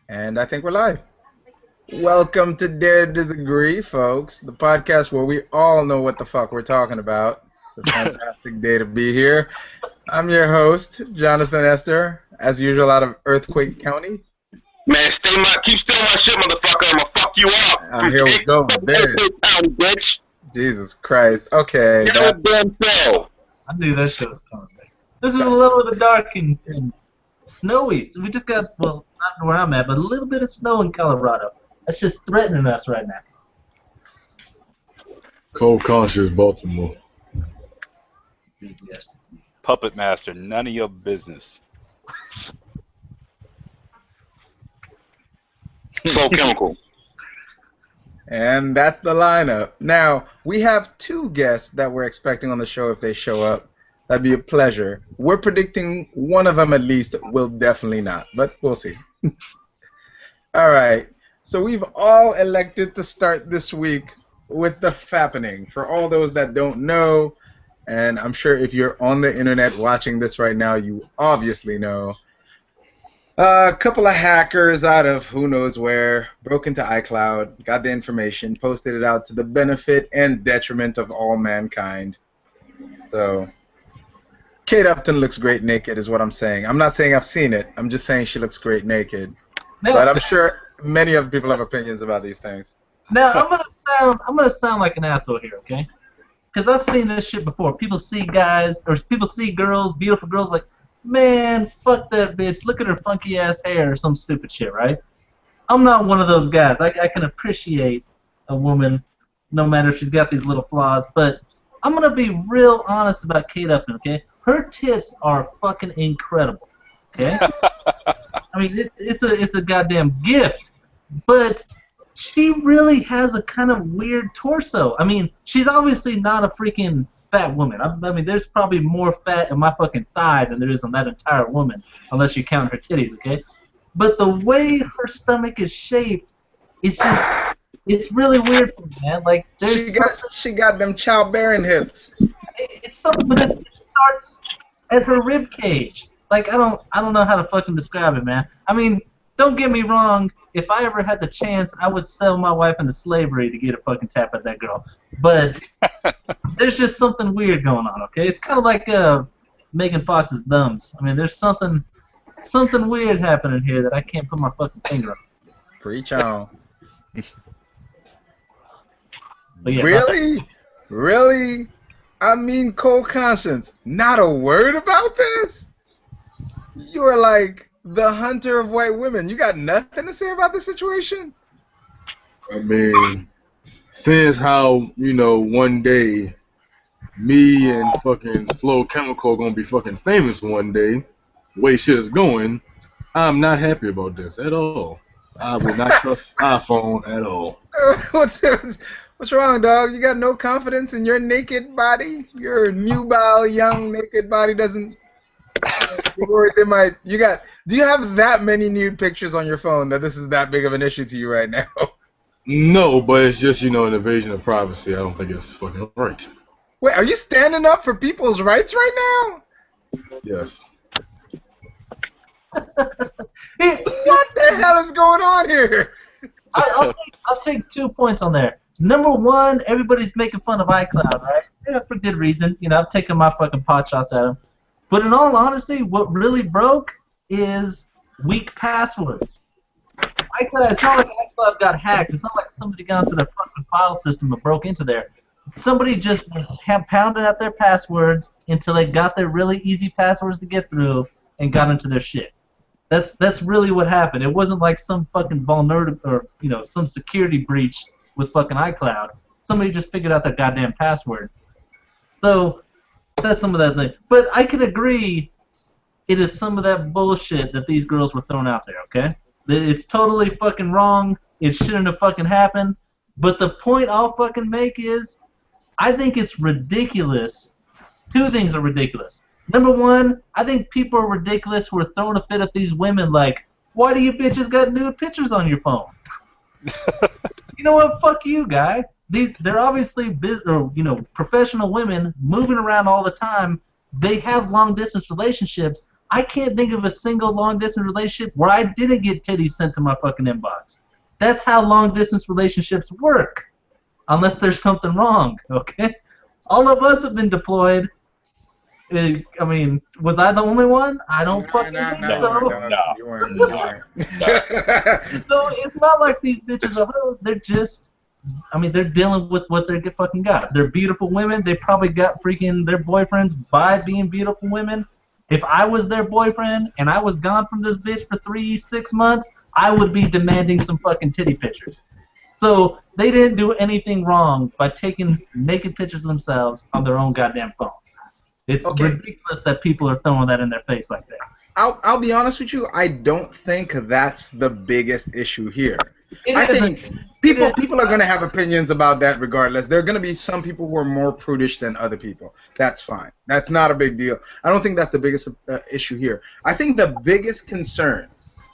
And I think we're live. Welcome to Dare to Disagree, folks, the podcast where we all know what the fuck we're talking about. It's a fantastic day to be here. I'm your host, Jonathan Esther, as usual out of Earthquake County. Man, keep stealing my shit, motherfucker. I'm gonna fuck you up. Here we go. There. Bitch. Jesus Christ. Okay. That damn show. I knew that shit was coming. This is a little bit dark and snowy. So we just got, well, not where I'm at, but a little bit of snow in Colorado. That's just threatening us right now. Cold conscious Baltimore. Enthusiastic. Puppet master, none of your business. So chemical. And that's the lineup. Now, we have two guests that we're expecting on the show if they show up. That'd be a pleasure. We're predicting one of them at least will definitely not, but we'll see. All right. So we've all elected to start this week with the fappening. For all those that don't know, and I'm sure if you're on the internet watching this right now, you obviously know. A couple of hackers out of who knows where broke into iCloud, got the information, posted it out to the benefit and detriment of all mankind. So, Kate Upton looks great naked is what I'm saying. I'm not saying I've seen it. I'm just saying she looks great naked. Now, But I'm sure many other people have opinions about these things. now I'm gonna sound like an asshole here, okay? Because I've seen this shit before. People see guys or people see girls, beautiful girls, like, man, fuck that bitch. Look at her funky ass hair or some stupid shit, right? I'm not one of those guys. I can appreciate a woman, no matter if she's got these little flaws. But I'm gonna be real honest about Kate Upton, okay? Her tits are fucking incredible, okay? I mean, it's a goddamn gift, but she really has a kind of weird torso. I mean, she's obviously not a freaking fat woman. I mean, there's probably more fat in my fucking thigh than there is on that entire woman, unless you count her titties, okay? But the way her stomach is shaped, it's really weird for me, man. Like, She got them childbearing hips. it's something, but it starts at her rib cage. Like, I don't know how to fucking describe it, man. I mean, don't get me wrong. If I ever had the chance, I would sell my wife into slavery to get a fucking tap at that girl. But there's just something weird going on, okay? It's kind of like Megan Fox's thumbs. I mean, there's something weird happening here that I can't put my fucking finger on. Preach on. But yeah, Really? Really? I mean, cold conscience. Not a word about this? You're like the hunter of white women. You got nothing to say about this situation? I mean, since how, one day me and fucking Slow Chemical gonna be fucking famous one day, the way shit is going, I'm not happy about this at all. I would not trust iPhone at all. What's wrong, dog? You got no confidence in your naked body? Your nubile, young, naked body doesn't... You're worried they might... Do you have that many nude pictures on your phone that this is that big of an issue to you right now? No, but it's just, an invasion of privacy. I don't think it's fucking right. Wait, are you standing up for people's rights right now? Yes. What the hell is going on here? I'll take 2 points on there. Number one, everybody's making fun of iCloud, right? Yeah, for good reason. I'm taking my fucking pot shots at them. But in all honesty, what really broke is weak passwords. iCloud, it's not like iCloud got hacked. It's not like somebody got into their fucking file system and broke into there. Somebody just was pounding out their passwords until they got their really easy passwords to get through and got into their shit. That's really what happened. It wasn't like some fucking vulnerability or some security breach with fucking iCloud. Somebody just figured out their goddamn password. So that's some of that thing. But I can agree it is some of that bullshit that these girls were throwing out there, okay? It's totally fucking wrong. It shouldn't have fucking happened. But the point I'll fucking make is I think it's ridiculous. Two things are ridiculous. Number one, I think people are ridiculous who are throwing a fit at these women like, why do you bitches got nude pictures on your phone? You know what? Fuck you, guy. They're obviously professional women moving around all the time. They have long distance relationships. I can't think of a single long-distance relationship where I didn't get titties sent to my fucking inbox. That's how long-distance relationships work, unless there's something wrong, okay? All of us have been deployed. I mean, was I the only one? I don't fucking think so. You weren't. You weren't. So it's not like these bitches are hoes. They're just, I mean, they're dealing with what they fucking got. They're beautiful women. They probably got freaking their boyfriends by being beautiful women. If I was their boyfriend and I was gone from this bitch for 3-6 months, I would be demanding some fucking titty pictures. So they didn't do anything wrong by taking naked pictures of themselves on their own goddamn phone. It's ridiculous that people are throwing that in their face like that. I'll be honest with you. I don't think that's the biggest issue here. I think people are going to have opinions about that regardless. There are going to be some people who are more prudish than other people. That's fine. That's not a big deal. I don't think that's the biggest issue here. I think the biggest concern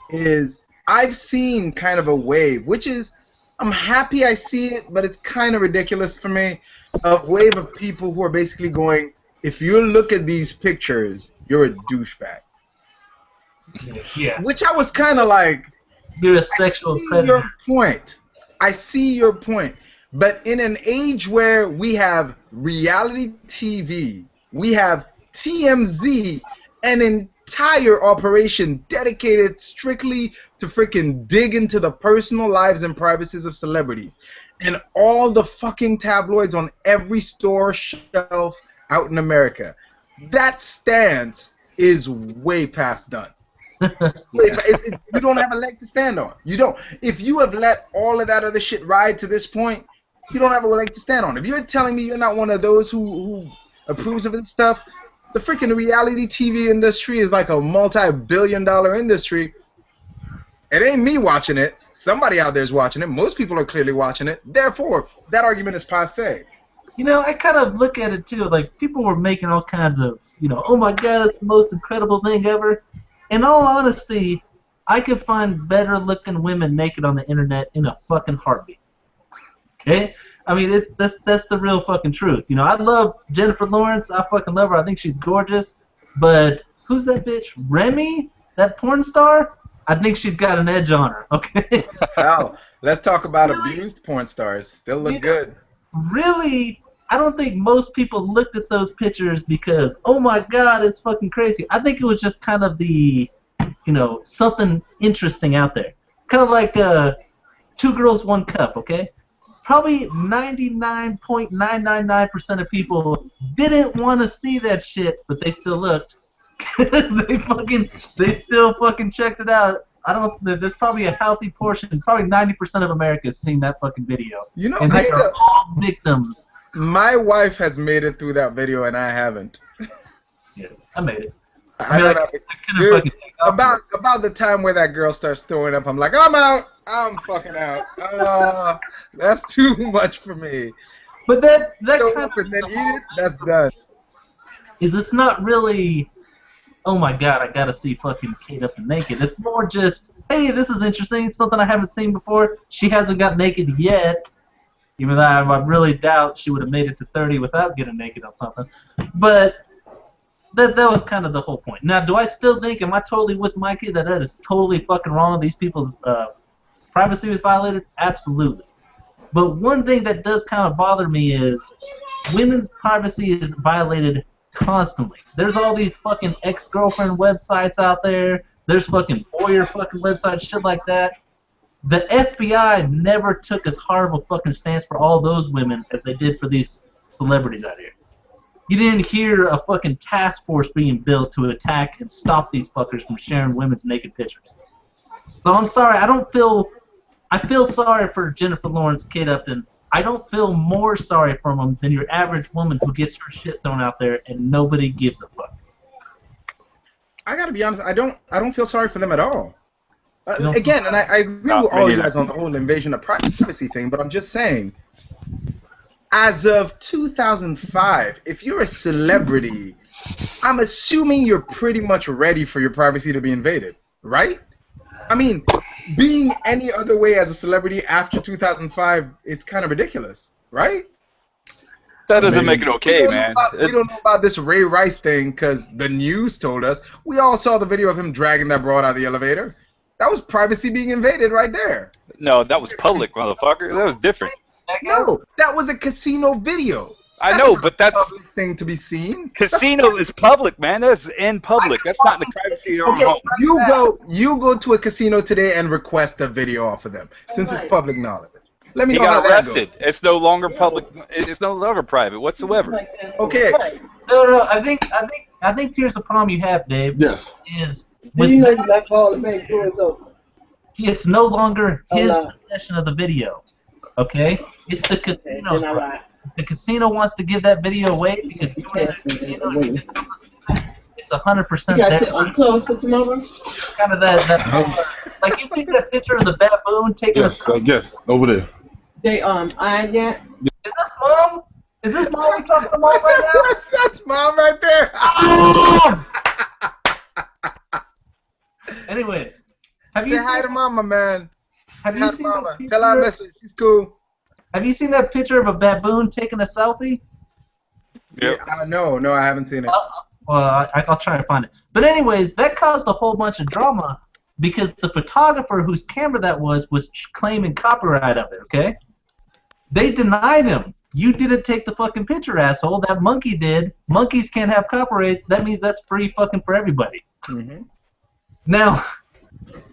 is I've seen kind of a wave, which is I'm happy I see it, but it's kind of ridiculous for me, a wave of people who are basically going, if you look at these pictures, you're a douchebag. Yeah. Which I was kind of like, you're a sexual predator. I see your point. But in an age where we have reality TV, we have TMZ, an entire operation dedicated strictly to freaking dig into the personal lives and privacies of celebrities, and all the fucking tabloids on every store shelf out in America, that stance is way past done. You don't have a leg to stand on. You don't. If you have let all of that other shit ride to this point, you don't have a leg to stand on. If you're telling me you're not one of those who approves of this stuff, the freaking reality TV industry is like a multi-billion-dollar industry. It ain't me watching it. Somebody out there is watching it. Most people are clearly watching it. Therefore, that argument is passé. You know, I kind of look at it too, like people were making all kinds of, you know, oh my god, it's the most incredible thing ever. In all honesty, I could find better looking women naked on the internet in a fucking heartbeat. Okay? I mean, that's the real fucking truth. You know, I love Jennifer Lawrence. I fucking love her. I think she's gorgeous. But who's that bitch? Remy? That porn star? I think she's got an edge on her. Okay? Wow. Let's talk about abused porn stars. Still look good. Really, I don't think most people looked at those pictures because, oh my god, it's fucking crazy. I think it was just kind of the, you know, something interesting out there. Kind of like Two Girls, One Cup, okay? Probably 99.999% of people didn't want to see that shit, but they still looked. they still fucking checked it out. There's probably a healthy portion, probably 90% of America has seen that fucking video. You know, and they are all victims. My wife has made it through that video, and I haven't. Yeah, I made it. I don't know. Dude, about the time where that girl starts throwing up, I'm like, I'm out. I'm fucking out. That's too much for me. But that throw kind up and then eat it, that's done. It's not really, oh my god, I gotta see fucking Kate up and naked. It's more just, hey, this is interesting. It's something I haven't seen before. She hasn't got naked yet. Even though I really doubt she would have made it to 30 without getting naked on something. But that was kind of the whole point. Now, do I still think, am I totally with Mikey that is totally fucking wrong? These people's privacy was violated? Absolutely. But one thing that does kind of bother me is women's privacy is violated constantly. There's all these fucking ex-girlfriend websites out there. There's fucking voyeur fucking websites, shit like that. The FBI never took as hard of a fucking stance for all those women as they did for these celebrities out here. You didn't hear a fucking task force being built to attack and stop these fuckers from sharing women's naked pictures. So I'm sorry, I feel sorry for Jennifer Lawrence, Kate Upton. I don't feel more sorry for them than your average woman who gets her shit thrown out there and nobody gives a fuck. I gotta be honest, I don't feel sorry for them at all. Again, and I agree with all you guys on the whole invasion of privacy thing, but I'm just saying, as of 2005, if you're a celebrity, I'm assuming you're pretty much ready for your privacy to be invaded, right? I mean, being any other way as a celebrity after 2005 is kind of ridiculous, right? that doesn't Maybe. make it okay, man. We don't know about this Ray Rice thing because the news told us. We all saw the video of him dragging that broad out of the elevator. That was privacy being invaded right there. No, that was public, motherfucker. That was different. No, that was a casino video. I know, but that's a public thing to be seen. casino is public, man. That's in public. That's not in the privacy of your own Okay, home. you go to a casino today and request a video off of them since it's public knowledge. Let me He know how got that goes. arrested. It's no longer public. It's no longer private whatsoever. Okay. No. I think here's the problem you have, Dave. Yes. Is Do with you know you like all the main doors open? it's no longer his Allah. possession of the video. Okay? It's the Then casino's. I right. lie. If the casino wants to give that video away because you were in the casino, it's 100% You got that. to clothes for tomorrow? Kind of that like you see that picture of the baboon taking Yes, a I guess over there. They iron yet? Is this mom? Is this mom we talking about right now? That's mom right there. Anyways, have Say you hi seen, to mama, man. have Say you hi to seen mama. that Tell her I picture? miss her. She's cool. Have you seen that picture of a baboon taking a selfie? Yep. Yeah, no, I haven't seen it. Well, I'll try to find it. But anyways, that caused a whole bunch of drama because the photographer whose camera that was claiming copyright of it, okay? They denied him. You didn't take the fucking picture, asshole. That monkey did. Monkeys can't have copyright. That means that's free fucking for everybody. Mm-hmm. Now,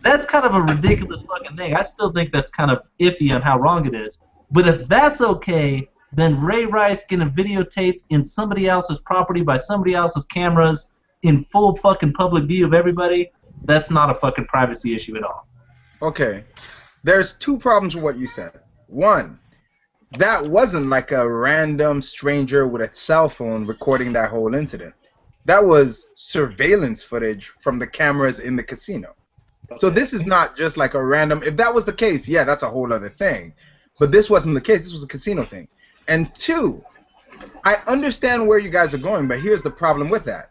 that's kind of a ridiculous fucking thing. I still think that's kind of iffy on how wrong it is. But if that's okay, then Ray Rice getting videotaped in somebody else's property by somebody else's cameras in full fucking public view of everybody, that's not a fucking privacy issue at all. Okay. There's two problems with what you said. One, that wasn't like a random stranger with a cell phone recording that whole incident. That was surveillance footage from the cameras in the casino. So this is not just like a random. If that was the case, yeah, that's a whole other thing. But this wasn't the case. This was a casino thing. And two, I understand where you guys are going, but here's the problem with that.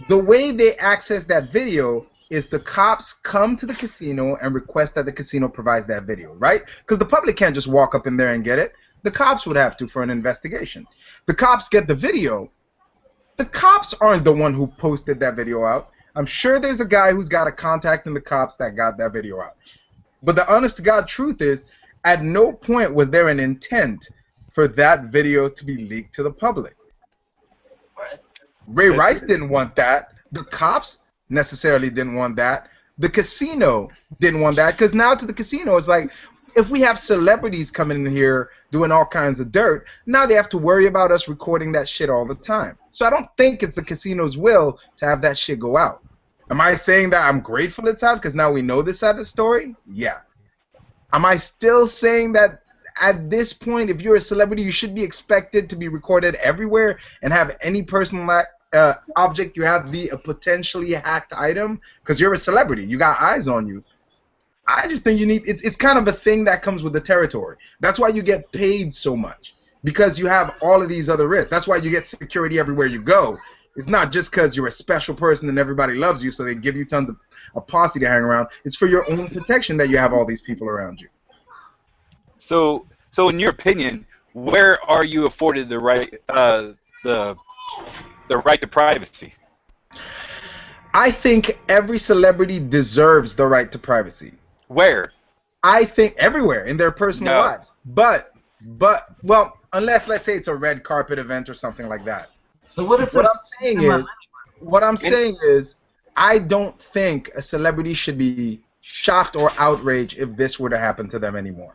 The way they access that video is the cops come to the casino and request that the casino provides that video, right? Because the public can't just walk up in there and get it. The cops would have to for an investigation. The cops get the video. The cops aren't the one who posted that video out. I'm sure there's a guy who's got a contact in the cops that got that video out. But the honest to God truth is, at no point was there an intent for that video to be leaked to the public. Ray Rice didn't want that. The cops necessarily didn't want that. The casino didn't want that, because now to the casino it's like, if we have celebrities coming in here doing all kinds of dirt, now they have to worry about us recording that shit all the time. So I don't think it's the casino's will to have that shit go out. Am I saying that I'm grateful it's out because now we know this side of the story? Yeah. Am I still saying that at this point, if you're a celebrity, you should be expected to be recorded everywhere and have any personal object you have be a potentially hacked item? Because you're a celebrity. You got eyes on you. I just think you need, it's kind of a thing that comes with the territory. That's why you get paid so much, because you have all of these other risks. That's why you get security everywhere you go. It's not just because you're a special person and everybody loves you, so they give you tons of a posse to hang around. It's for your own protection that you have all these people around you. So in your opinion, where are you afforded the right, the right to privacy? I think every celebrity deserves the right to privacy. Where? I think everywhere in their personal No. lives. But well, unless let's say it's a red carpet event or something like that. So what if What there's- I'm saying is I don't think a celebrity should be shocked or outraged if this were to happen to them anymore.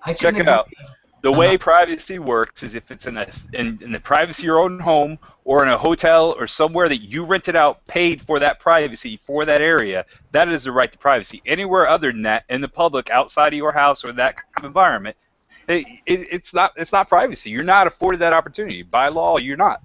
I Check can it out. agree. The way privacy works is if it's in the privacy of your own home or in a hotel or somewhere that you rented out, paid for that privacy for that area, that is the right to privacy. Anywhere other than that, in the public, outside of your house or that kind of environment, it's not privacy. You're not afforded that opportunity. By law, you're not.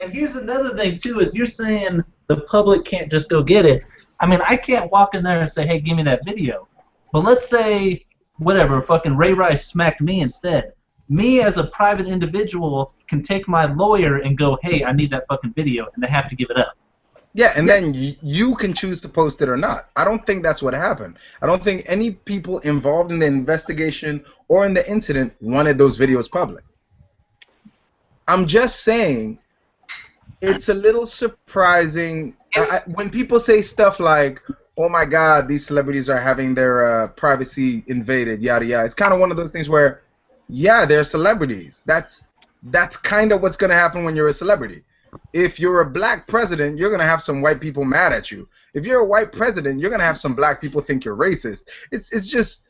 And here's another thing too: is you're saying the public can't just go get it. I mean, I can't walk in there and say, "Hey, give me that video." But let's say, whatever, fucking Ray Rice smacked me instead. Me as a private individual can take my lawyer and go, "Hey, I need that fucking video," and they have to give it up. Yeah, and then you can choose to post it or not. I don't think that's what happened. I don't think any people involved in the investigation or in the incident wanted those videos public. I'm just saying, it's a little surprising when people say stuff like, "Oh my God, these celebrities are having their privacy invaded," yada yada. It's kind of one of those things where, yeah, they're celebrities. That's kind of what's gonna happen when you're a celebrity. If you're a black president, you're gonna have some white people mad at you. If you're a white president, you're gonna have some black people think you're racist. It's just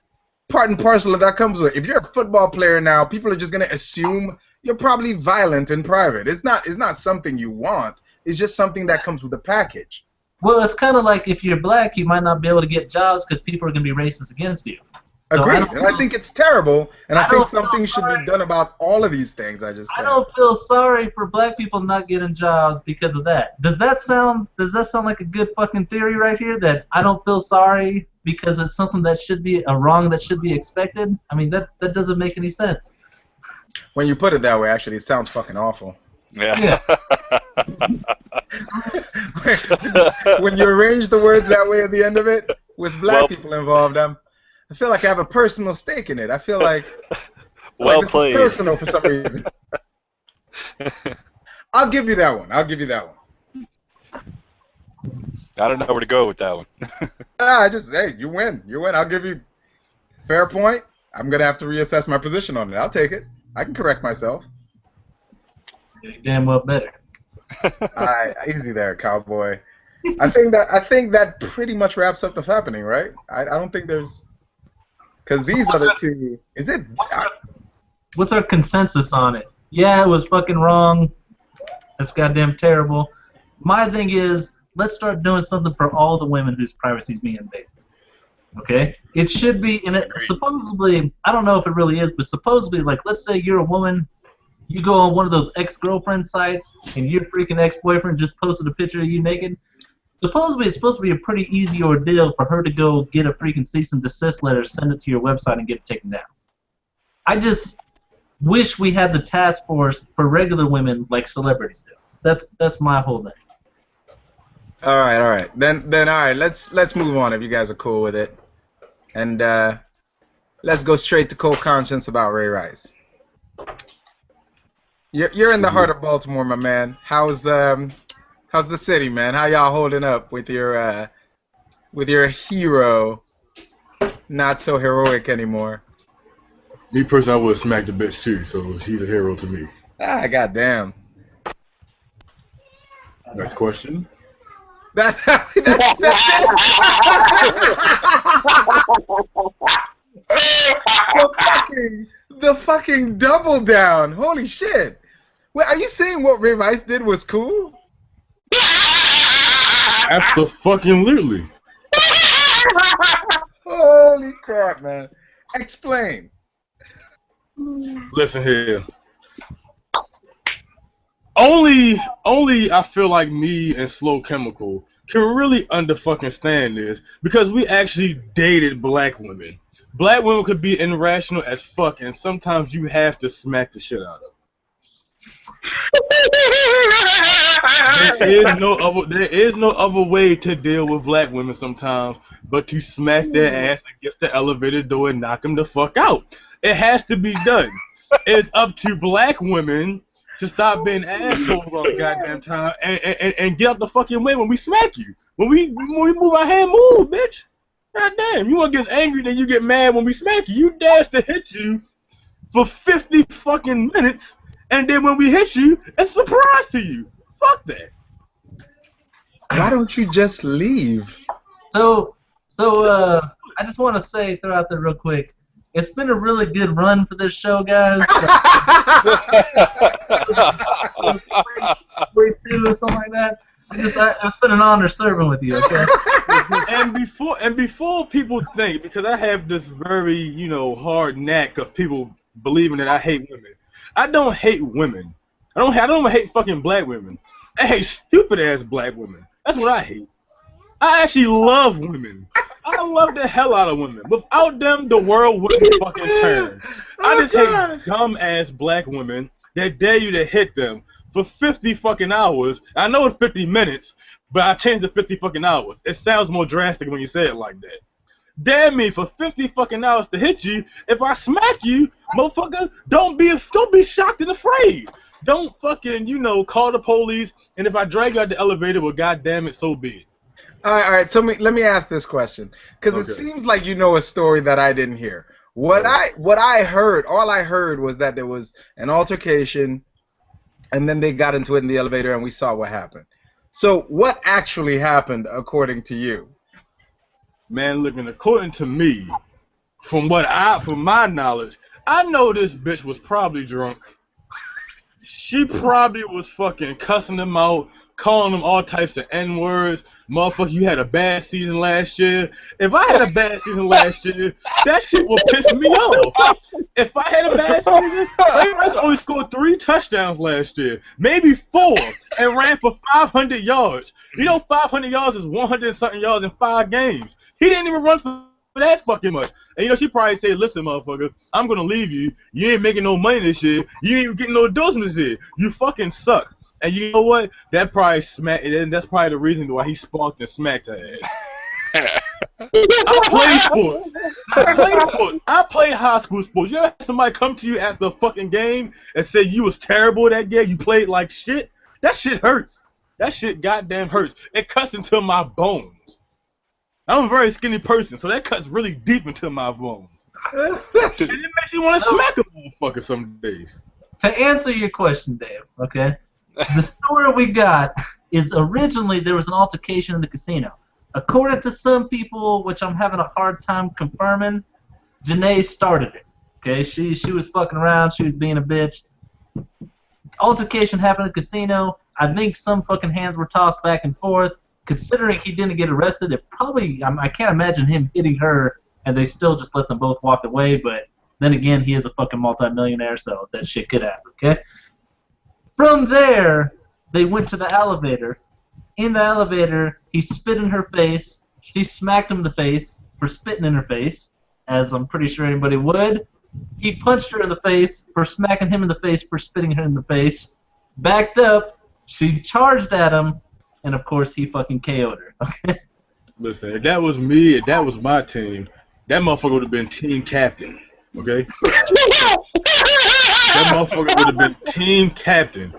part and parcel of that comes with it. If you're a football player now, people are just gonna assume you're probably violent in private. It's not something you want. It's just something that comes with the package. Well, it's kind of like if you're black, you might not be able to get jobs because people are going to be racist against you. So Agreed. And I think it's terrible, and I think something should sorry. be done about all of these things I just said. I don't feel sorry for black people not getting jobs because of that. Does that sound like a good fucking theory right here? That I don't feel sorry because it's something that should be a wrong that should be expected? I mean, that doesn't make any sense. When you put it that way, actually, it sounds fucking awful. Yeah. When you arrange the words that way at the end of it, with black people involved, I feel like I have a personal stake in it. I feel like, Well this played. is personal for some reason. I'll give you that one. I don't know where to go with that one. Hey, you win. I'll give you fair point. I'm going to have to reassess my position on it. I'll take it. I can correct myself. You're damn well better. Easy there, cowboy. I think that pretty much wraps up the happening, right? I don't think there's, because these other two. Is it? What's our consensus on it? Yeah, it was fucking wrong. That's goddamn terrible. My thing is, let's start doing something for all the women whose privacy is being invaded. Okay? It should be, and it supposedly, I don't know if it really is, but supposedly, like, let's say you're a woman, you go on one of those ex-girlfriend sites, and your freaking ex-boyfriend just posted a picture of you naked. Supposedly, it's supposed to be a pretty easy ordeal for her to go get a freaking cease and desist letter, send it to your website, and get it taken down. I just wish we had the task force for regular women like celebrities do. That's my whole thing. All right. Then all right. Let's move on if you guys are cool with it, and let's go straight to cold conscience about Ray Rice. You're in the heart of Baltimore, my man. How's the city, man? How y'all holding up with your hero? Not so heroic anymore. Me personally, I would have smacked the bitch too, so she's a hero to me. Goddamn. Next question. That's it. The fucking double down. Holy shit. Wait, are you saying what Ray Rice did was cool? Absolutely. Holy crap, man. Explain. Listen here. Only I feel like me and Slow Chemical can really stand this because we actually dated black women. Black women could be irrational as fuck, and sometimes you have to smack the shit out of them. There is no other way to deal with black women sometimes but to smack their ass against the elevator door and knock them the fuck out. It has to be done. It's up to black women to stop being assholes all the goddamn time and get out the fucking way when we smack you. When we move our hand, move, bitch. God damn, you want to get angry, then you get mad when we smack you. You dare to hit you for 50 fucking minutes, and then when we hit you, it's a surprise to you. Fuck that. Why don't you just leave? So I just want to say, throw out there real quick, it's been a really good run for this show, guys. 42 or something like that. It's been an honor serving with you. Okay. and before people think, because I have this very hard knack of people believing that I hate women. I don't hate women. I don't hate fucking black women. I hate stupid ass black women. That's what I hate. I actually love women. I love the hell out of women. Without them, the world wouldn't fucking turn. I just hate dumb ass black women that dare you to hit them for 50 fucking hours. I know it's 50 minutes, but I changed it to 50 fucking hours. It sounds more drastic when you say it like that. Damn me, for 50 fucking hours to hit you. If I smack you, motherfucker, don't be shocked and afraid. don't fucking, call the police. And if I drag you out the elevator, well, goddamn it, so be it. All right. So let me ask this question, because it Okay. seems like you know a story that I didn't hear. What I heard, all I heard was that there was an altercation, and then they got into it in the elevator, and we saw what happened. So what actually happened, according to you? Man, looking, according to me, from my knowledge, I know this bitch was probably drunk. She probably was fucking cussing him out, calling him all types of N-words. Motherfucker, you had a bad season last year. If I had a bad season last year, that shit will piss me off. If I had a bad season, Ray Rice only scored 3 touchdowns last year, maybe 4, and ran for 500 yards. 500 yards is 100-something yards in 5 games. He didn't even run for that fucking much. And she probably said, listen, motherfucker, I'm gonna leave you. You ain't making no money this year. You ain't even getting no endorsements this year. You fucking suck. And you know what? That probably smacked. And that's probably the reason why he sparked and smacked her ass. I play sports. I play high school sports. You ever had somebody come to you after a fucking game and say you was terrible that game? You played like shit? That shit hurts. That shit goddamn hurts. It cuts into my bones. I'm a very skinny person, so that cuts really deep into my bones. And it makes you want to smack a motherfucker some days. To answer your question, Dave, okay? The story we got is originally there was an altercation in the casino. According to some people, which I'm having a hard time confirming, Janae started it. Okay, she was fucking around, she was being a bitch. Altercation happened at the casino. I think some fucking hands were tossed back and forth. Considering he didn't get arrested, it probably, I can't imagine him hitting her and they still just let them both walk away, but then again, he is a fucking multi-millionaire, so that shit could happen, okay? From there, they went to the elevator. In the elevator, he spit in her face. She smacked him in the face for spitting in her face, as I'm pretty sure anybody would. He punched her in the face for smacking him in the face for spitting her in the face. Backed up, she charged at him, and of course he fucking KO'd her. Okay. Listen, if that was me, if that was my team, that motherfucker would have been team captain. Okay? That motherfucker would have been team captain.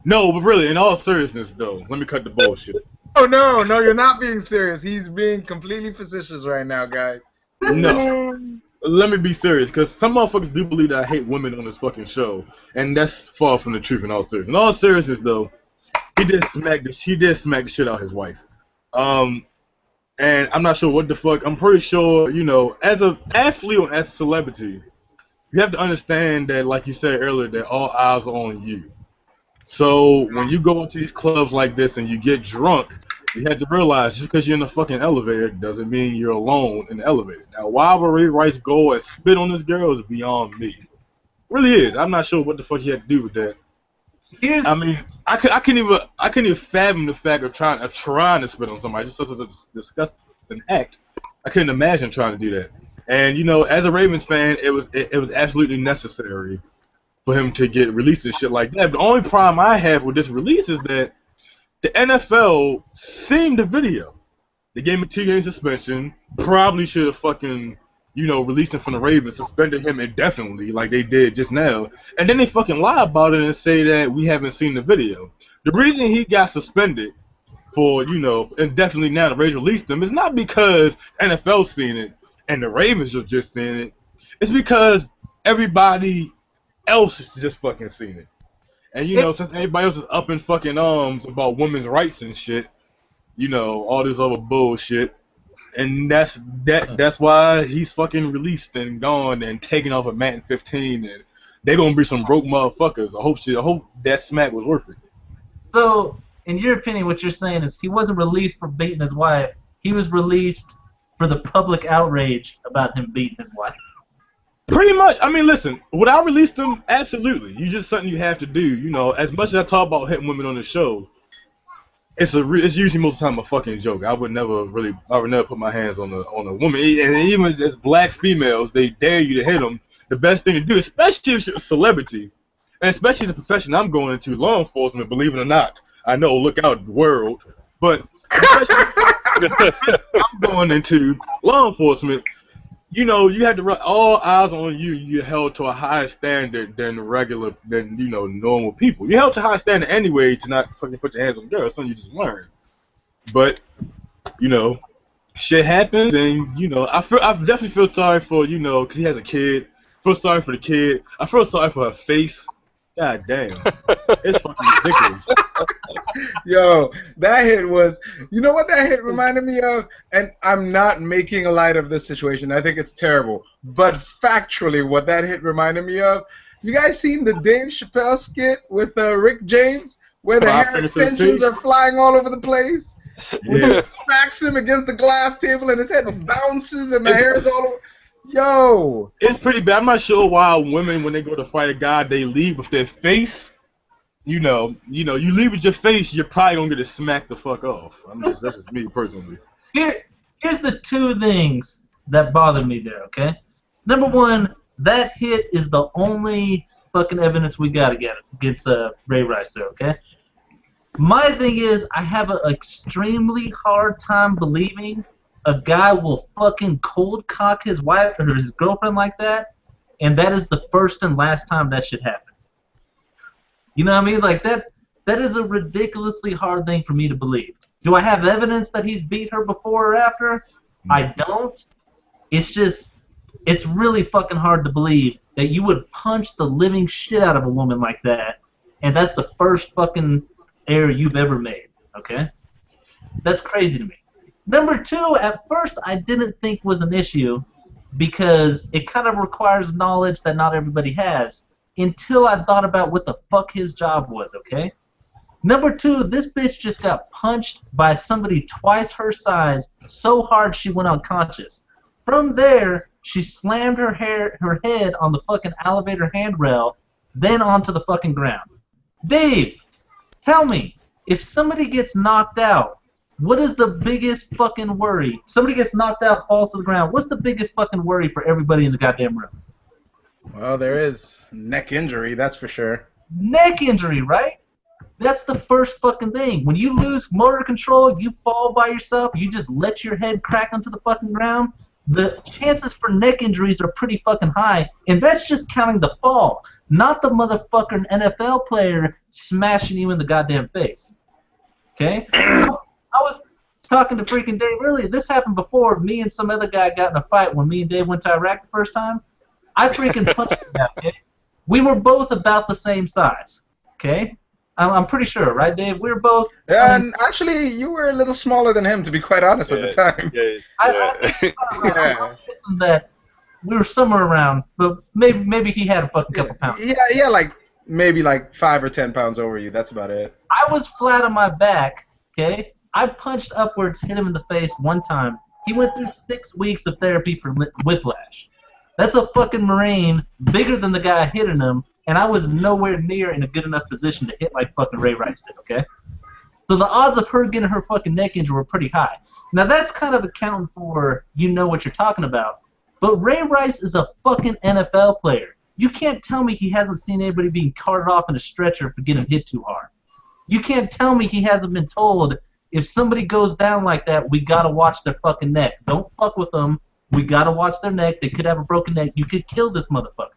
No, but really, in all seriousness, though, let me cut the bullshit. Oh no, you're not being serious. He's being completely facetious right now, guys. No. Let me be serious, because some motherfuckers do believe that I hate women on this fucking show, and that's far from the truth in all seriousness. In all seriousness, though, he did smack the shit out of his wife. And I'm not sure what the fuck. I'm pretty sure, as an athlete or as a celebrity, you have to understand that, like you said earlier, that all eyes are on you. So when you go into these clubs like this and you get drunk, you have to realize just because you're in the fucking elevator doesn't mean you're alone in the elevator. Now, why would Ray Rice go and spit on this girl is beyond me. It really is. I'm not sure what the fuck he had to do with that. I mean, I couldn't even fathom the fact of trying to spit on somebody. Just such a disgusting act. I couldn't imagine trying to do that. And as a Ravens fan, it was absolutely necessary for him to get released and shit like that. But the only problem I have with this release is that the NFL seen the video. They gave him a 2-game suspension. Probably should have fucking released him from the Ravens, suspended him indefinitely like they did just now. And then they fucking lie about it and say that we haven't seen the video. The reason he got suspended for, indefinitely now the Ravens released him is not because NFL seen it and the Ravens are just seeing it. It's because everybody else has just fucking seen it. And, since everybody else is up in fucking arms about women's rights and shit, all this other bullshit. And that's why he's fucking released and gone and taken off of Madden 15, and they're gonna be some broke motherfuckers. I hope that smack was worth it. So, in your opinion, what you're saying is he wasn't released for beating his wife. He was released for the public outrage about him beating his wife. Pretty much. I mean, listen, would I release them? Absolutely. You just something you have to do. As much as I talk about hitting women on the show, it's usually most of the time a fucking joke. I would never put my hands on a woman. And even as black females, they dare you to hit them. The best thing to do, especially if you're a celebrity, and especially the profession I'm going into, law enforcement, believe it or not. I know, look out, world. But I'm going into law enforcement. you know, you had to run all eyes on you. You held to a higher standard than normal people. You held to a high standard anyway to not fucking put your hands on girls. Something you just learn. But you know, shit happens, and I definitely feel sorry for because he has a kid. Feel sorry for the kid. I feel sorry for her face. God damn, it's fucking ridiculous. Yo, that hit was, you know what that hit reminded me of? And I'm not making a light of this situation. I think it's terrible. But factually, what that hit reminded me of, you guys seen the Dave Chappelle skit with Rick James, where the hair extensions are flying all over the place? When he smacks him against the glass table and his head bounces and the hair is all over. Yo! It's pretty bad. I'm not sure why women, when they go to fight a guy, they leave with their face. You leave with your face, you're probably gonna get it smacked the fuck off. That's just me personally. Here's the two things that bother me there, okay? Number one, that hit is the only fucking evidence we got against Ray Rice there, okay? My thing is, I have an extremely hard time believing a guy will fucking cold cock his wife or his girlfriend like that, and that is the first and last time that should happen. You know what I mean? Like that is a ridiculously hard thing for me to believe. Do I have evidence that he's beat her before or after? I don't. It's really fucking hard to believe that you would punch the living shit out of a woman like that, and that's the first fucking error you've ever made, okay? That's crazy to me. Number two, at first I didn't think was an issue because it kind of requires knowledge that not everybody has until I thought about what the fuck his job was, okay? Number two, this bitch just got punched by somebody twice her size so hard she went unconscious. From there, she slammed her head on the fucking elevator handrail, then onto the fucking ground. Dave, tell me, if somebody gets knocked out, what is the biggest fucking worry? Somebody gets knocked out, falls to the ground. What's the biggest fucking worry for everybody in the goddamn room? Well, there is neck injury, that's for sure. Neck injury, right? That's the first fucking thing. When you lose motor control, you fall by yourself, you just let your head crack onto the fucking ground, the chances for neck injuries are pretty fucking high, and that's just counting the fall, not the motherfucking NFL player smashing you in the goddamn face. Okay? I was talking to freaking Dave earlier. This happened before. Me and some other guy got in a fight when me and Dave went to Iraq the first time. I freaking punched him out, okay? We were both about the same size, okay? I'm pretty sure, right, Dave? We were both... And actually, you were a little smaller than him, to be quite honest, at the time. I'm guessing that we were somewhere around, but maybe he had a fucking couple pounds. Yeah, like maybe like 5 or 10 pounds over you. That's about it. I was flat on my back, okay? I punched upwards, hit him in the face one time. He went through 6 weeks of therapy for whiplash. That's a fucking Marine bigger than the guy hitting him, and I was nowhere near in a good enough position to hit like fucking Ray Rice did, okay? So the odds of her getting her fucking neck injury were pretty high. Now that's kind of accounting for you know what you're talking about. But Ray Rice is a fucking NFL player. You can't tell me he hasn't seen anybody being carted off in a stretcher for getting hit too hard. You can't tell me he hasn't been told, if somebody goes down like that, we gotta watch their fucking neck. Don't fuck with them. We gotta watch their neck. They could have a broken neck. You could kill this motherfucker.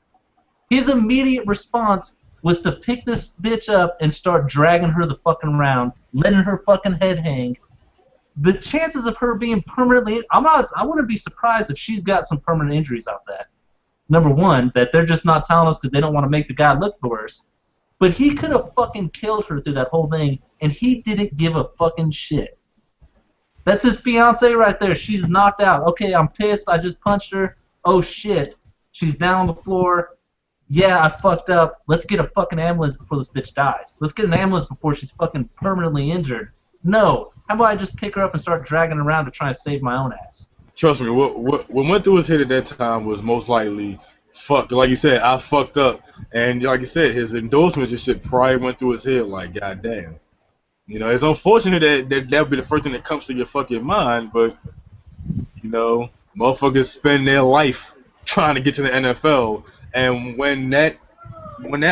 His immediate response was to pick this bitch up and start dragging her the fucking around, letting her fucking head hang. The chances of her being permanently... I wouldn't be surprised if she's got some permanent injuries off that. Number one, that they're just not telling us because they don't want to make the guy look worse. But he could have fucking killed her through that whole thing, and he didn't give a fucking shit. That's his fiance right there. She's knocked out. Okay, I'm pissed. I just punched her. Oh, shit. She's down on the floor. Yeah, I fucked up. Let's get a fucking ambulance before this bitch dies. Let's get an ambulance before she's fucking permanently injured. No. How about I just pick her up and start dragging her around to try and save my own ass? Trust me, what went through his head at that time was most likely, fuck. Like you said, I fucked up. And like you said, his endorsements and shit probably went through his head like, goddamn. You know, it's unfortunate that would be the first thing that comes to your fucking mind, but, you know, motherfuckers spend their life trying to get to the NFL, and when that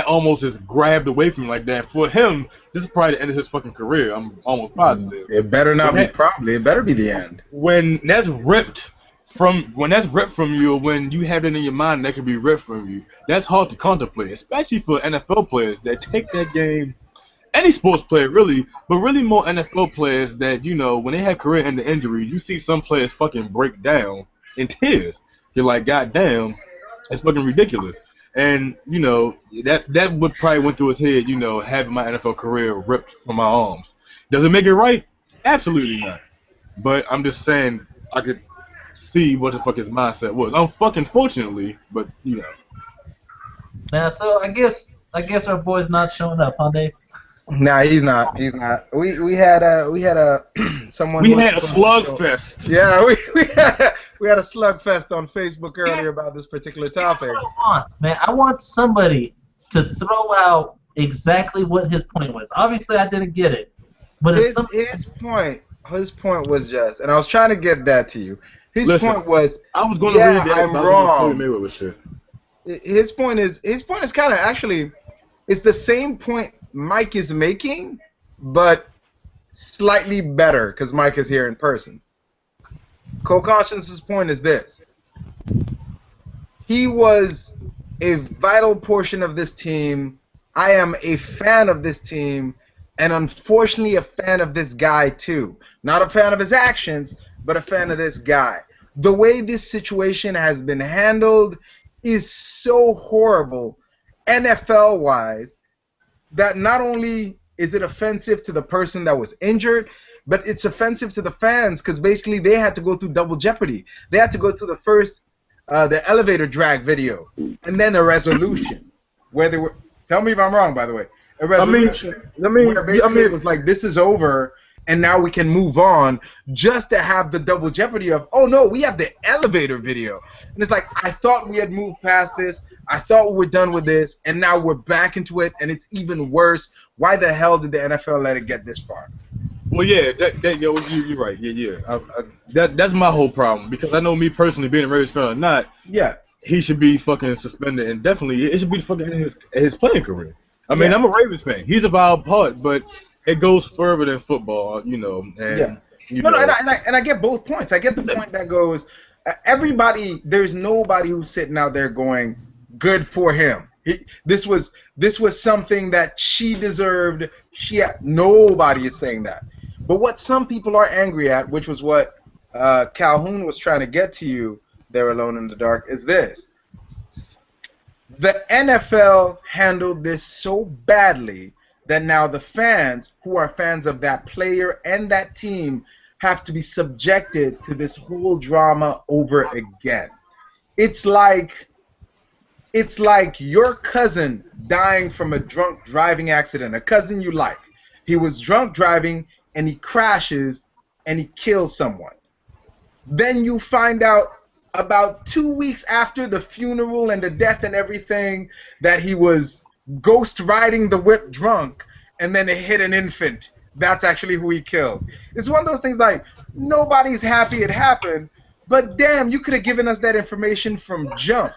almost is grabbed away from him like that, for him, this is probably the end of his fucking career. I'm almost positive. It better not be probably. It better be the end. When that's ripped from when that's ripped from you, or when you have it in your mind that could be ripped from you, that's hard to contemplate, especially for NFL players that take that game. Any sports player really, but really more NFL players that, you know, when they have career-ending injuries, you see some players fucking break down in tears. You're like, God damn, it's fucking ridiculous. And, you know, that would probably went through his head, you know, having my NFL career ripped from my arms. Does it make it right? Absolutely not. But I'm just saying I could see what the fuck his mindset was. Fucking fortunately, but, you know. Now, so I guess our boy's not showing up, huh, Dave? Nah, he's not. He's not. We had a someone. We who was had a supposed to show- slugfest. Yeah, we had a slugfest on Facebook earlier about this particular topic. That's what I want, man. I want somebody to throw out exactly what his point was. Obviously, I didn't get it, but if His point was just, and I was trying to get that to you. His point was, I was going to yeah, read that. I'm wrong. Mayweather shit. His point is kind of actually, it's the same point Mike is making, but slightly better because Mike is here in person. Co-Conscience's point is this. He was a vital portion of this team. I am a fan of this team, and unfortunately a fan of this guy too. Not a fan of his actions, but a fan of this guy. The way this situation has been handled is so horrible, NFL-wise, that not only is it offensive to the person that was injured, but it's offensive to the fans because basically they had to go through double jeopardy. They had to go through the first, the elevator drag video, and then a resolution where they were. Tell me if I'm wrong, by the way. A resolution where basically it was like, this is over, and now we can move on, just to have the double jeopardy of, oh no, we have the elevator video. And it's like, I thought we had moved past this. I thought we were done with this, and now we're back into it, and it's even worse. Why the hell did the NFL let it get this far? Well, yeah, you're right. Yeah. That's my whole problem, because I know me personally, being a Ravens fan or not, yeah, he should be fucking suspended, and definitely it should be fucking his playing career. I mean, I'm a Ravens fan. He's a vital part, but it goes further than football, you know. And, and I get both points. I get the point that goes, everybody, there's nobody who's sitting out there going, good for him. This was something that she deserved. Nobody is saying that. But what some people are angry at, which was what Calhoun was trying to get to you there alone in the dark, is this. The NFL handled this so badly that now the fans, who are fans of that player and that team, have to be subjected to this whole drama over again. It's like your cousin dying from a drunk driving accident, a cousin you like. He was drunk driving and he crashes and he kills someone. Then you find out about 2 weeks after the funeral and the death and everything that he was ghost riding the whip drunk, and then it hit an infant. That's actually who he killed. It's one of those things like, nobody's happy it happened, but damn, you could have given us that information from jump.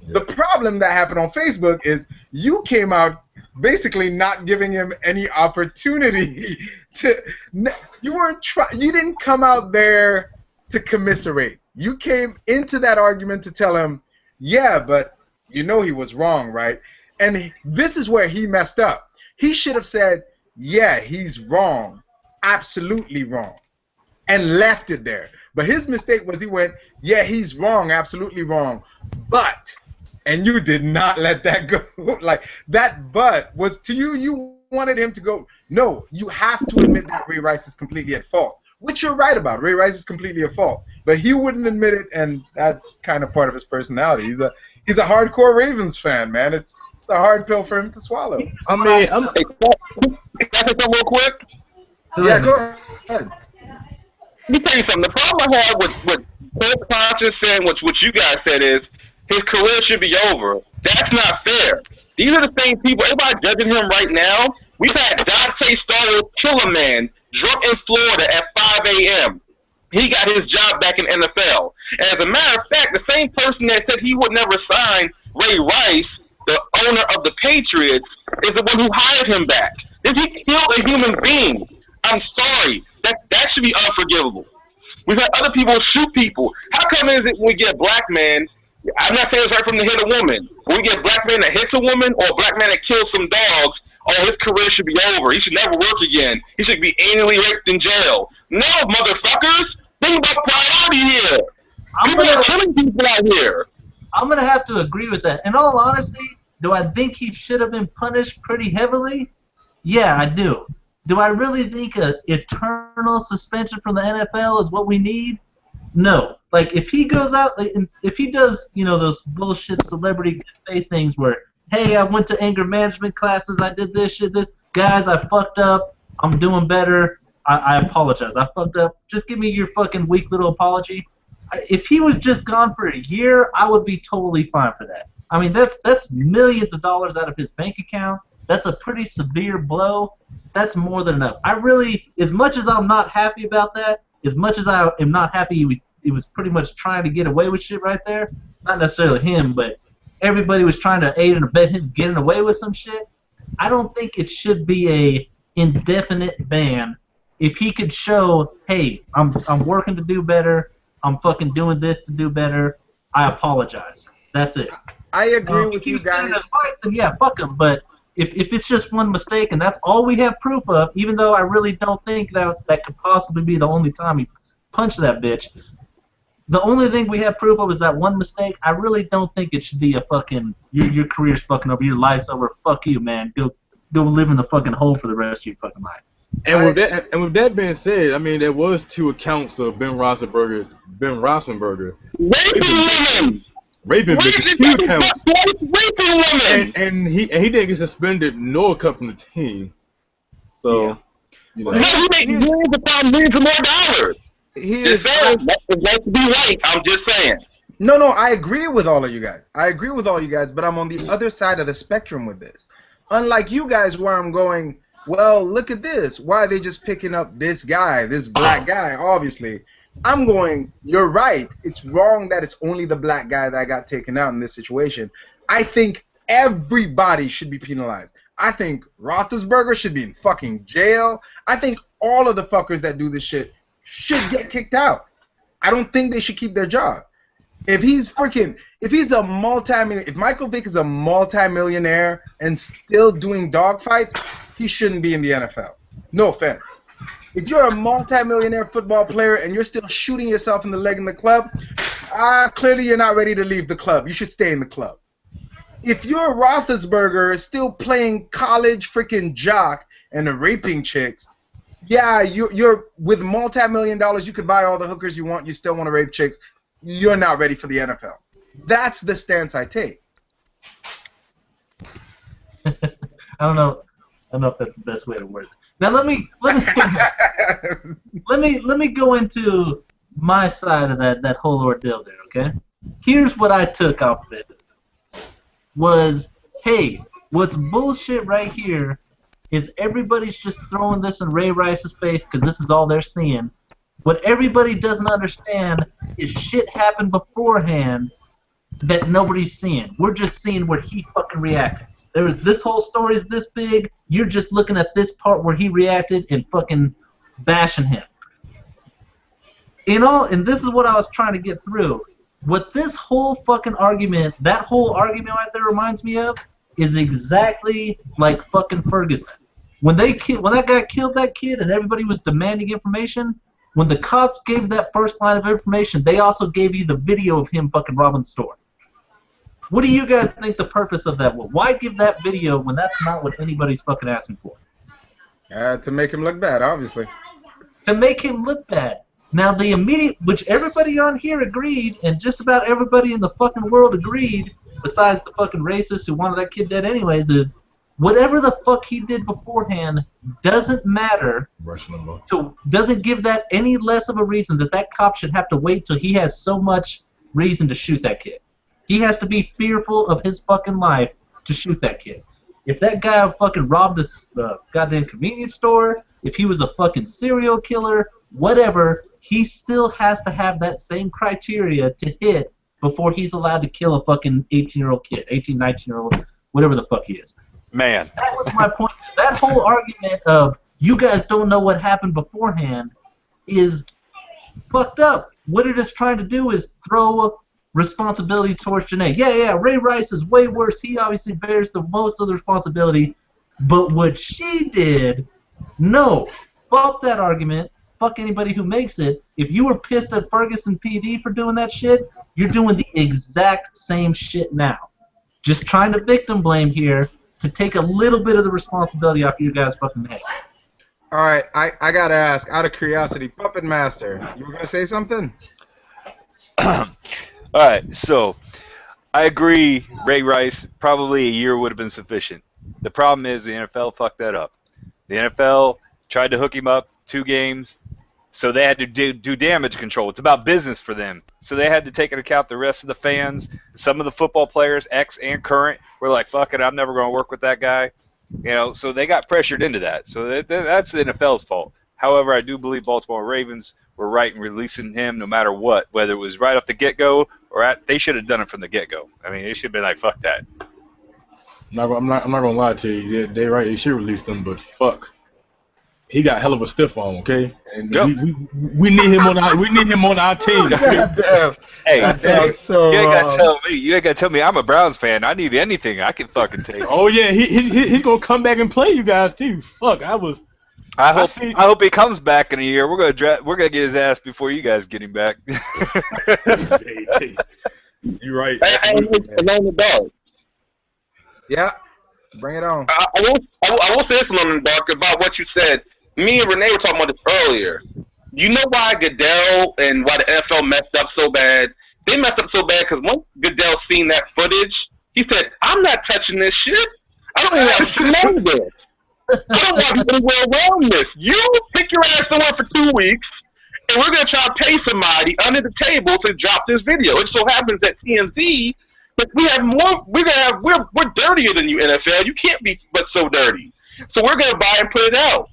The problem that happened on Facebook is you came out basically not giving him any opportunity to. You didn't come out there to commiserate. You came into that argument to tell him, yeah, but you know he was wrong, right? And this is where he messed up. He should have said, yeah, he's wrong, absolutely wrong, and left it there. But his mistake was he went, yeah, he's wrong, absolutely wrong, but, and you did not let that go. Like, that but was to you, you wanted him to go, no, you have to admit that Ray Rice is completely at fault. Which you're right about. Ray Rice is completely at fault. But he wouldn't admit it, and that's kind of part of his personality. He's a hardcore Ravens fan, man. It's a hard pill for him to swallow. I mean, Can I say something real quick? Yeah, go ahead. Let me tell you something. The problem I have with both Conscious saying what you guys said is his career should be over. That's not fair. These are the same people. Everybody judging him right now. We've had Dante Starr kill a man drunk in Florida at 5 a.m. He got his job back in NFL. And as a matter of fact, the same person that said he would never sign Ray Rice, the owner of the Patriots, is the one who hired him back. Did he kill a human being? I'm sorry. That should be unforgivable. We've had other people shoot people. How come is it when we get a black man, I'm not saying it's right from the hit a woman, when we get a black man that hits a woman or a black man that kills some dogs, oh, his career should be over. He should never work again. He should be anally raped in jail. No, motherfuckers. Think about priority here. People are killing people out here. I'm going to have to agree with that. In all honesty, do I think he should have been punished pretty heavily? Yeah, I do. Do I really think an eternal suspension from the NFL is what we need? No. Like, if he goes out, if he does, those bullshit celebrity good faith things where, hey, I went to anger management classes, I did this, guys, I fucked up, I'm doing better, I apologize, I fucked up, just give me your fucking weak little apology. If he was just gone for a year, I would be totally fine for that. I mean, that's millions of dollars out of his bank account. That's a pretty severe blow. That's more than enough. I really, as much as I'm not happy about that, as much as I am not happy he was pretty much trying to get away with shit right there, not necessarily him, but everybody was trying to aid and abet him getting away with some shit, I don't think it should be a indefinite ban. If he could show, hey, I'm working to do better, I'm fucking doing this to do better, I apologize. That's it. I agree with you guys. Then yeah, fuck him. But if it's just one mistake and that's all we have proof of, even though I really don't think that could possibly be the only time he punched that bitch, the only thing we have proof of is that one mistake. I really don't think it should be a fucking your career's fucking over, your life's over. Fuck you, man. Go live in the fucking hole for the rest of your fucking life. And with that being said, I mean there was 2 accounts of Ben Roethlisberger raping bitches, 2 accounts, and he didn't get suspended nor cut from the team. So he made millions upon millions of more dollars. It's like to be right. I'm just saying. No, I agree with all of you guys. But I'm on the other side of the spectrum with this. Unlike you guys, where I'm going, well, look at this. Why are they just picking up this guy, this black guy, obviously? I'm going, you're right. It's wrong that it's only the black guy that got taken out in this situation. I think everybody should be penalized. I think Roethlisberger should be in fucking jail. I think all of the fuckers that do this shit should get kicked out. I don't think they should keep their job. If Michael Vick is a multi-millionaire and still doing dogfights, he shouldn't be in the NFL. No offense. If you're a multi-millionaire football player and you're still shooting yourself in the leg in the club, clearly you're not ready to leave the club. You should stay in the club. If you're Roethlisberger still playing college freaking jock and raping chicks, yeah, you're with multi-million dollars, you could buy all the hookers you want, you still want to rape chicks, you're not ready for the NFL. That's the stance I take. I don't know if that's the best way to word it. Now let me go into my side of that whole ordeal there, okay? Here's what I took off of it. Was, hey, what's bullshit right here is everybody's just throwing this in Ray Rice's face because this is all they're seeing. What everybody doesn't understand is shit happened beforehand that nobody's seeing. We're just seeing where he fucking reacted. This whole story is this big. You're just looking at this part where he reacted and fucking bashing him. And this is what I was trying to get through. What this whole fucking argument, that whole argument right there reminds me of, is exactly like fucking Ferguson. When that guy killed that kid and everybody was demanding information, when the cops gave that first line of information, they also gave you the video of him fucking robbing the store. What do you guys think the purpose of that was? Why give that video when that's not what anybody's fucking asking for? To make him look bad, obviously. To make him look bad. Now, the immediate, which everybody on here agreed, and just about everybody in the fucking world agreed, besides the fucking racists who wanted that kid dead anyways, is whatever the fuck he did beforehand doesn't matter. Doesn't give that any less of a reason that cop should have to wait till he has so much reason to shoot that kid. He has to be fearful of his fucking life to shoot that kid. If that guy fucking robbed this goddamn convenience store, if he was a fucking serial killer, whatever, he still has to have that same criteria to hit before he's allowed to kill a fucking 18-year-old kid, 18, 19-year-old, whatever the fuck he is. Man. That was my point. That whole argument of you guys don't know what happened beforehand is fucked up. What it is trying to do is throw responsibility towards Janae. Yeah, Ray Rice is way worse. He obviously bears the most of the responsibility. But what she did, no. Fuck that argument. Fuck anybody who makes it. If you were pissed at Ferguson PD for doing that shit, you're doing the exact same shit now. Just trying to victim blame here to take a little bit of the responsibility off your guys' fucking head. All right, I gotta ask, out of curiosity, Puppet Master, you were gonna say something? All right, so I agree. Ray Rice, probably a year would have been sufficient. The problem is the NFL fucked that up. The NFL tried to hook him up 2 games, so they had to do damage control. It's about business for them. So they had to take into account the rest of the fans. Some of the football players, ex and current, were like, fuck it, I'm never going to work with that guy. You know, so they got pressured into that. So that's the NFL's fault. However, I do believe Baltimore Ravens were right in releasing him no matter what, whether it was right off the get-go or they should have done it from the get-go. I mean, they should have been like, fuck that. I'm not gonna lie to you. They right. They should release them, but fuck, he got hell of a stiff on, okay? And Yep. we need him on our team. God damn. Hey, That sounds so you ain't got wrong. to tell me. You ain't got to tell me I'm a Browns fan. I need anything I can fucking take. Oh yeah, he's gonna come back and play you guys too. Fuck, I hope he comes back in a year. We're gonna get his ass before you guys get him back. hey, you're right. And along the dog. Yeah, bring it on. I will say this along the dark about what you said. Me and Renee were talking about this earlier. You know why Goodell and why the NFL messed up so bad? They messed up so bad because once Goodell seen that footage, he said, I'm not touching this shit. I don't even want to know this. I don't want to be anywhere around this. You pick your ass somewhere for 2 weeks, and we're going to try to pay somebody under the table to drop this video. It so happens that TMZ, but we have more. We're dirtier than you, NFL. You can't be but so dirty. So we're going to buy and put it out.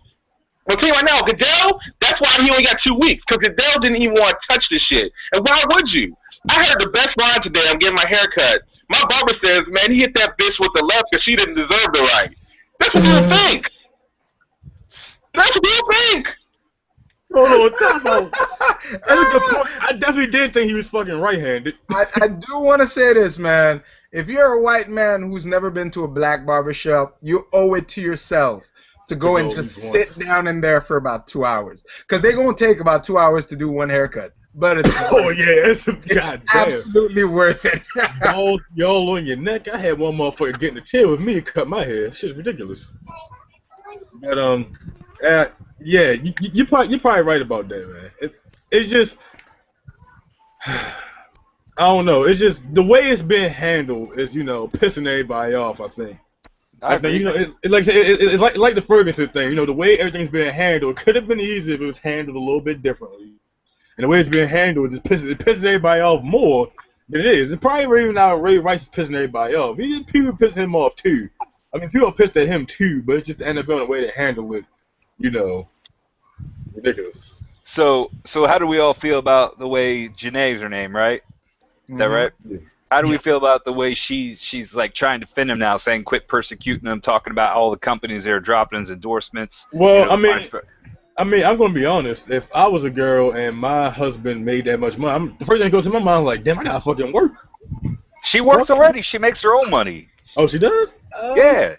I'll tell you right now, Goodell, that's why he only got 2 weeks, because Goodell didn't even want to touch this shit. And why would you? I heard the best line today. I'm getting my hair cut. My barber says, man, he hit that bitch with the left because she didn't deserve the right. That's what you think. That's what you think. No, that's a good point. I definitely did think he was fucking right-handed. I do want to say this, man. If you're a white man who's never been to a black barbershop, you owe it to yourself to go and just sit down in there for about 2 hours. Because they're going to take about 2 hours to do one haircut. But it's absolutely worth it. Y'all on your neck. I had one motherfucker get in the chair with me and cut my hair. Shit's ridiculous. But yeah, you're probably right about that, man. It's just I don't know. It's just the way it's been handled is pissing everybody off. I think. I think it's like the Ferguson thing. The way everything's been handled could have been easier if it was handled a little bit differently. And the way it's been handled it pisses everybody off more than it is. It's probably even now Ray Rice is pissing everybody off. People pissing him off too. I mean, people are pissed at him too, but it's just the NFL and the way they handle it. Ridiculous. So how do we all feel about the way Janae's her name, right? Is that right? Yeah. How do we feel about the way she's like trying to defend him now, saying quit persecuting him, talking about all the companies that are dropping his endorsements? Well, I mean, I'm gonna be honest. If I was a girl and my husband made that much money, the first thing that goes to my mind is like, damn, I gotta fucking work. She works already. She makes her own money. Oh, she does? Yeah.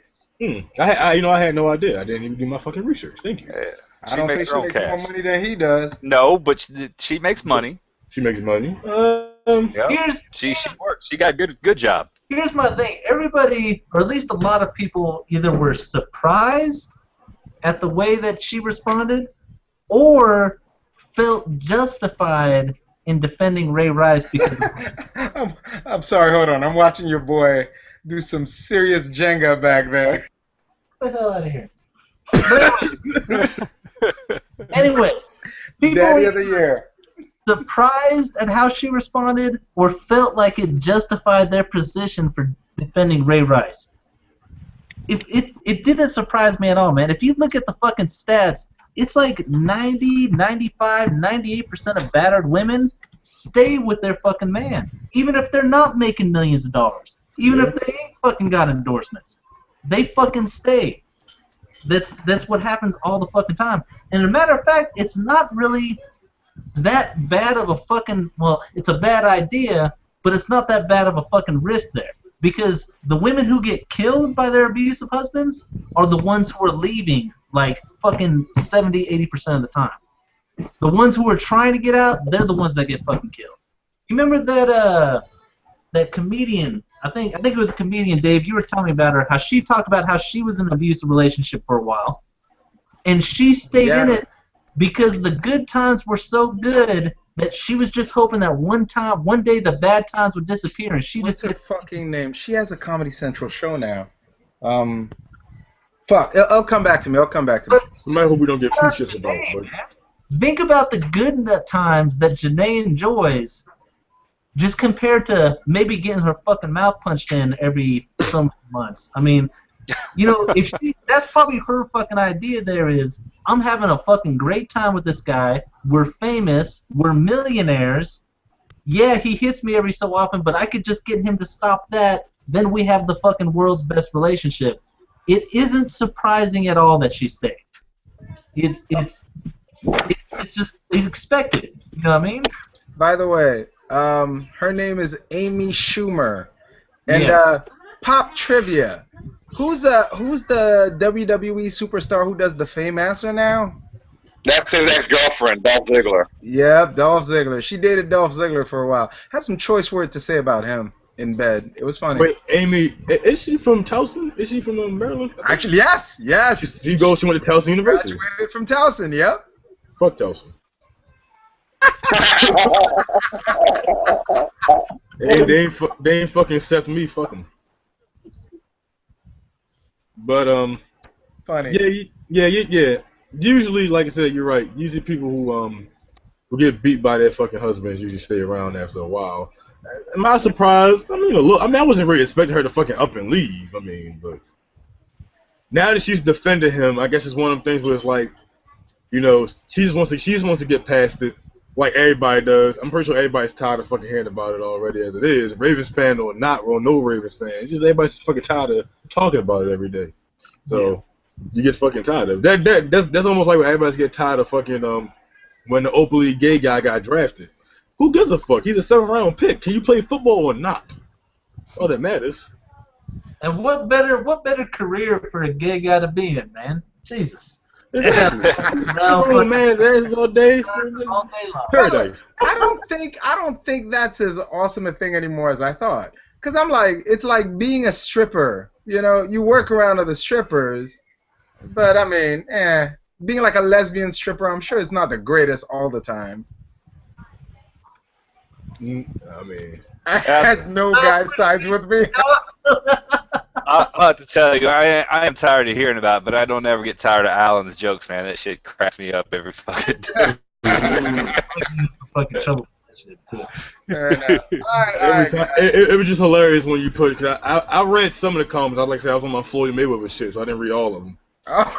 I had no idea. I didn't even do my fucking research. Thank you. Yeah. I don't think she makes more money than he does. No, but she makes money. She makes money. Yeah. She works. She got a good job. Here's my thing. Everybody, or at least a lot of people, either were surprised at the way that she responded or felt justified in defending Ray Rice because I'm sorry, hold on. I'm watching your boy do some serious Jenga back there. Get the hell out of here. Anyways, people Daddy of the year. surprised at how she responded or felt like it justified their position for defending Ray Rice. It didn't surprise me at all, man. If you look at the fucking stats, it's like 90, 95, 98% of battered women stay with their fucking man, even if they're not making millions of dollars, even if they ain't fucking got endorsements. They fucking stay. That's what happens all the fucking time. And as a matter of fact, it's not really that bad of a fucking, well, it's a bad idea, but it's not that bad of a fucking risk there. Because the women who get killed by their abusive husbands are the ones who are leaving like fucking 70-80% of the time. The ones who are trying to get out, they're the ones that get fucking killed. You remember that comedian, I think it was a comedian, Dave, you were telling me about her, how she talked about how she was in an abusive relationship for a while. And she stayed in it because the good times were so good that she was just hoping that one day the bad times would disappear, and she What's just her fucking name? She has a Comedy Central show now. Fuck, it'll come back to me. Somebody who we don't get two shits about. But think about the good times that Janae enjoys, just compared to maybe getting her fucking mouth punched in every some months. I mean, if that's probably her fucking idea there is, I'm having a fucking great time with this guy, we're famous, we're millionaires, yeah, he hits me every so often, but I could just get him to stop that, then we have the fucking world's best relationship. It isn't surprising at all that she stayed. It's just expected, you know what I mean? By the way, her name is Amy Schumer. And pop trivia. Who's the WWE superstar who does the Fame-Master now? That's his ex-girlfriend, Dolph Ziggler. Yep, Dolph Ziggler. She dated Dolph Ziggler for a while. Had some choice words to say about him in bed. It was funny. wait, Amy, is she from Towson? Is she from Maryland? Actually, yes. She went to Towson University. Graduated from Towson, yep. Fuck Towson. they ain't fucking accept me. Fuck them. But Funny. Yeah. Usually, like I said, you're right. Usually, people who get beat by their fucking husbands usually stay around after a while. Am I surprised? I mean, I wasn't really expecting her to fucking up and leave. I mean, but now that she's defending him, I guess it's one of them things where it's like, she just wants to get past it, like everybody does. I'm pretty sure everybody's tired of fucking hearing about it already as it is. Ravens fan or not, or no Ravens fan. It's just everybody's fucking tired of talking about it every day. So you get fucking tired of it. That's almost like when everybody's get tired of fucking when the openly gay guy got drafted. Who gives a fuck? He's a 7th-round pick. Can you play football or not? All that matters. And what better career for a gay guy to be in, man? Jesus. No, man, there's all day. All day long. Paradise. I don't think that's as awesome a thing anymore as I thought. Cause I'm like, it's like being a stripper. You work around other strippers, but I mean, being like a lesbian stripper, I'm sure it's not the greatest all the time. I mean, as no guy sides with me. I'll have to tell you, I am tired of hearing about it, but I don't ever get tired of Alan's jokes, man. That shit cracks me up every fucking day. Fucking trouble. Fair enough. Every time, it was just hilarious when you put. Cause I read some of the comments. Like I said, I was on my Floyd Mayweather shit, so I didn't read all of them. That's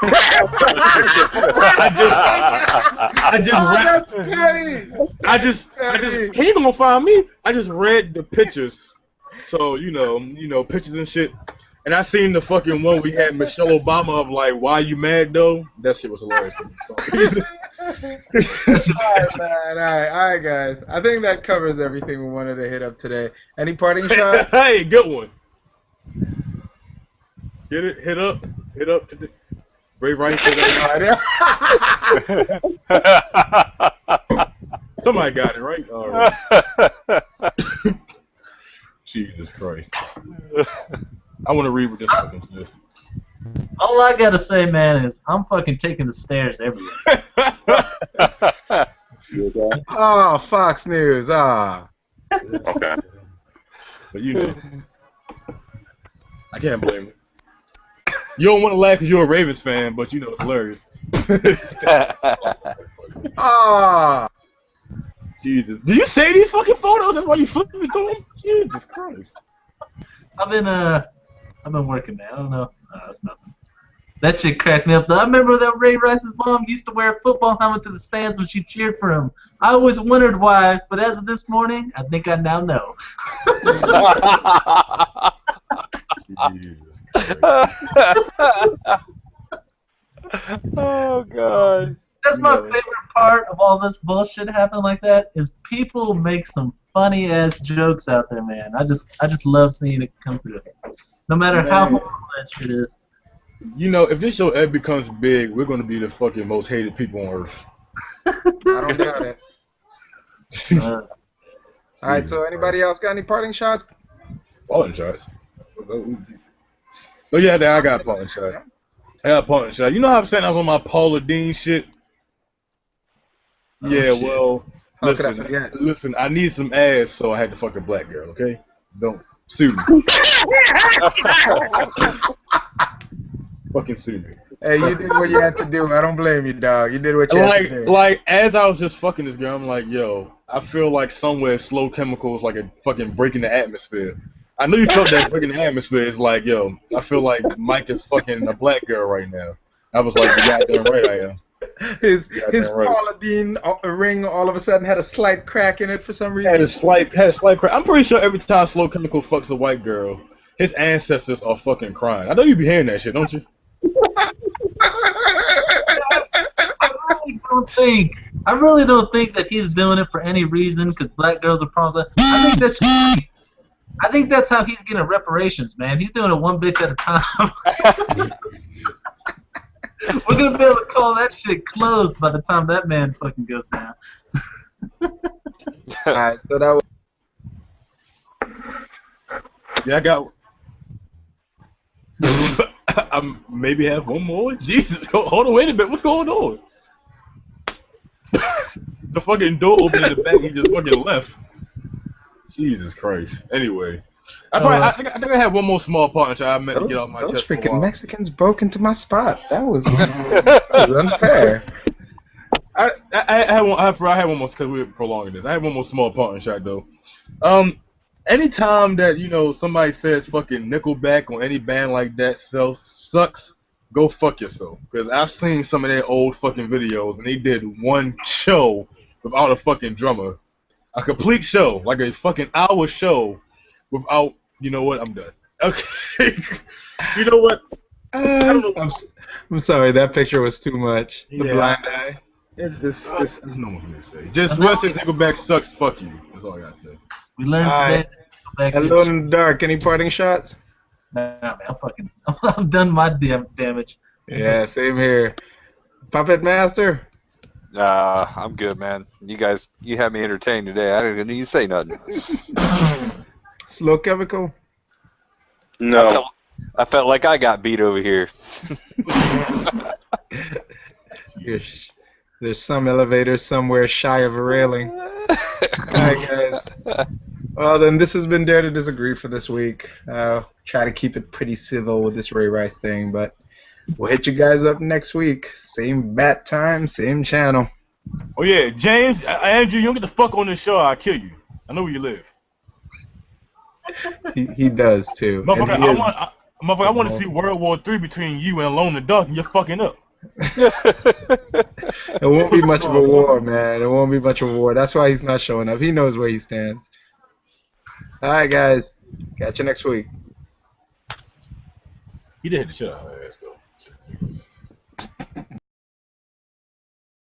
petty. He ain't gonna find me. I just read the pictures, so pictures and shit. And I seen the fucking one we had Michelle Obama of like, why you mad though? That shit was hilarious. All right, guys. I think that covers everything we wanted to hit up today. Any parting shots? Hey, good one. Get it? Hit up today. Ray Rice. Somebody got it right. All right. Jesus Christ. I want to read what this fucking says. All I gotta say, man, is I'm fucking taking the stairs everywhere. Oh, Fox News. Okay. But I can't blame him. You don't want to laugh because you're a Ravens fan, but it's hilarious. Ah. Jesus. Did you say these fucking photos? That's why you flipping through them? Jesus Christ. I've been working, man. I don't know. No, that's nothing. That shit cracked me up. I remember that Ray Rice's mom used to wear a football helmet to the stands when she cheered for him. I always wondered why, but as of this morning, I think I now know. Jesus Christ. Oh God. That's my favorite part. part of all this bullshit happening like that is people make some funny ass jokes out there, man. I just love seeing it come through. No matter how Man. horrible that shit is. You know, if this show ever becomes big, we're gonna be the fucking most hated people on earth. I don't doubt it. Uh, All right, so anybody else got any parting shots? Parting shots. Oh yeah, I got a parting shot. I got a parting shot. You know how I'm saying I was on my Paula Dean shit? Oh, Yeah, shit. well, How could I forget? listen, I need some ass, so I had to fuck a black girl, okay? Don't sue me. Fucking sue me. Hey, you did what you had to do. I don't blame you, dog. You did what you had to do. Like, as I was just fucking this girl, I'm like, yo, I feel like somewhere slow chemicals like a fucking break in the atmosphere. I know you felt that break in the atmosphere. It's like, yo, I feel like Mike is fucking a black girl right now. I was like, you goddamn right I am. His right. Paula Dean ring all of a sudden had a slight crack in it for some reason. Had a slight crack. I'm pretty sure every time Slow Chemical fucks a white girl, his ancestors are fucking crying. I know you be hearing that shit, don't you? I really don't think that he's doing it for any reason because black girls are problems. I think that's how he's getting reparations, man. He's doing it one bitch at a time. We're gonna be able to call that shit closed by the time that man fucking goes down. Alright, so that was Yeah, I got. I maybe have one more. Jesus, hold on, wait a minute. What's going on? The fucking door opened in the back. He just fucking left. Jesus Christ. Anyway, I think I had one more small part which I meant to get off my those chest for a freaking while. Mexicans broke into my spot. That was unfair. I had one more because we were prolonging this. I had one more small part in shot though. Anytime that somebody says fucking Nickelback or any band like that sucks, go fuck yourself. Because I've seen some of their old fucking videos and they did one show without a fucking drummer, a complete show, like a fucking hour show without. You know what? I'm done. Okay. You know what? I'm sorry, that picture was too much. The blind eye. It's normal for me to say. Just when I say Nickelback sucks, fuck you. That's all I gotta say. We learned today. Hello in the dark. Any parting shots? Nah, man, I'm done my damage. Yeah, same here. Puppet Master. I'm good, man. You have me entertained today. I didn't need to say nothing. Slow Chemical. No. I felt like I got beat over here. There's some elevator somewhere shy of a railing. Alright, guys. Well, then this has been Dare to Disagree for this week. Try to keep it pretty civil with this Ray Rice thing, but we'll hit you guys up next week. Same bat time, same channel. Oh yeah, James, Andrew, you don't get the fuck on this show, I'll kill you. I know where you live. He does too. Motherfucker, I want to see World War III between you and Alone in the Dark, and you're fucking up. It won't be much of a war, man. It won't be much of a war. That's why he's not showing up. He knows where he stands. Alright, guys. Catch you next week. He did hit the shit out of her ass, though.